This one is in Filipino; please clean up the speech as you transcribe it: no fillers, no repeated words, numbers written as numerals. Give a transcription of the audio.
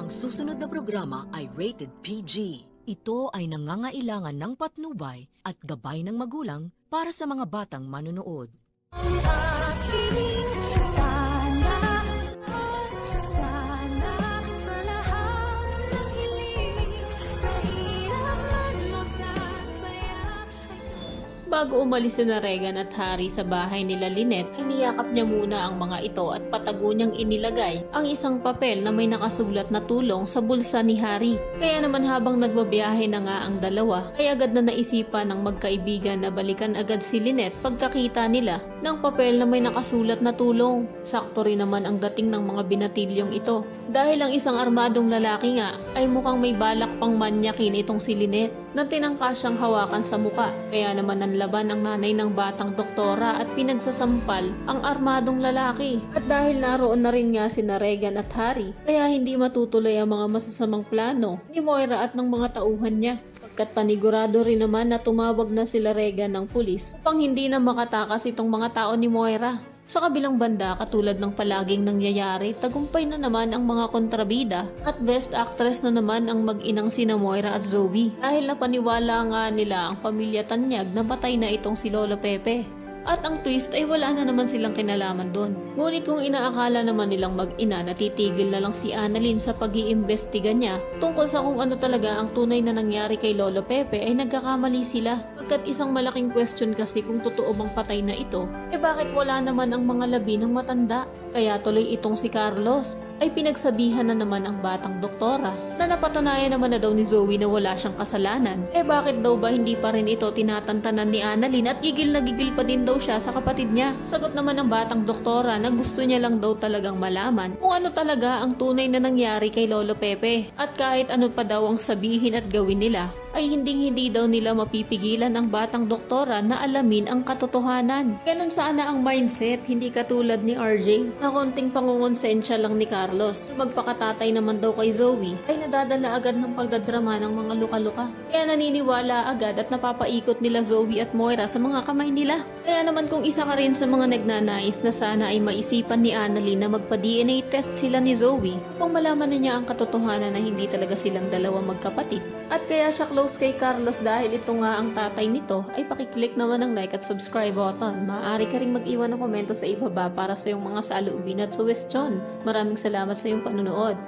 Ang susunod na programa ay rated PG. Ito ay nangangailangan ng patnubay at gabay ng magulang para sa mga batang manonood. Bago umalis si Regan at Harry sa bahay nila Lynette, ay niyakap niya muna ang mga ito at patago niyang inilagay ang isang papel na may nakasulat na tulong sa bulsa ni Harry. Kaya naman habang nagbabiyahe na nga ang dalawa, ay agad na naisipan ng magkaibigan na balikan agad si Lynette pagkakita nila ng papel na may nakasulat na tulong. Sakto rin naman ang dating ng mga binatilyong ito. Dahil ang isang armadong lalaki nga ay mukhang may balak pang manyakin itong si Lynette na tinangka siyang hawakan sa muka. Kaya naman nanlaban ang nanay ng batang doktora at pinagsasampal ang armadong lalaki. At dahil naroon na rin nga si Regan at Harry, kaya hindi matutuloy ang mga masasamang plano ni Moira at ng mga tauhan niya. Pagkat panigurado rin naman na tumawag na sila Regan ng pulis upang hindi na makatakas itong mga tao ni Moira. Sa kabilang banda, katulad ng palaging nangyayari, tagumpay na naman ang mga kontrabida at best actress na naman ang mag-inang sina Moira at Zoe. Dahil napaniwala nga nila ang pamilya Tanyag na patay na itong si Lolo Pepe. At ang twist ay wala na naman silang kinalaman doon. Ngunit kung inaakala naman nilang mag-ina na titigil na lang si Annalyn sa pag-iimbestiga niya tungkol sa kung ano talaga ang tunay na nangyari kay Lolo Pepe, ay nagkakamali sila. Pagkat isang malaking question kasi kung totoo bang patay na ito, bakit wala naman ang mga labi ng matanda? Kaya tuloy itong si Carlos ay pinagsabihan na naman ang batang doktora na napatunayan naman na daw ni Zoe na wala siyang kasalanan. Bakit daw ba hindi pa rin ito tinatantanan ni Annalyn at gigil na gigil pa din daw siya sa kapatid niya? Sagot naman ng batang doktora na gusto niya lang daw talagang malaman kung ano talaga ang tunay na nangyari kay Lolo Pepe. At kahit ano pa daw ang sabihin at gawin nila, ay hindi daw nila mapipigilan ang batang doktora na alamin ang katotohanan. Ganon sana ang mindset, hindi katulad ni RJ na konting pangungonsensya lang ni Carlos. Magpakatatay naman daw kay Zoe ay nadadala agad ng pagdadrama ng mga luka-luka. Kaya naniniwala agad at napapaikot nila Zoe at Moira sa mga kamay nila. Kaya naman kung isa ka rin sa mga nagnanais na sana ay maisipan ni Annalyn na magpa-DNA test sila ni Zoe kung malaman na niya ang katotohanan na hindi talaga silang dalawa magkapatid. At kaya siya close kay Carlos dahil ito nga ang tatay nito, ay pakiclick naman ng like at subscribe button. Maaari ka ring mag-iwan ng komento sa ibaba para sa iyong mga saloobin at suwestyon. Maraming salamat sa iyong panunood.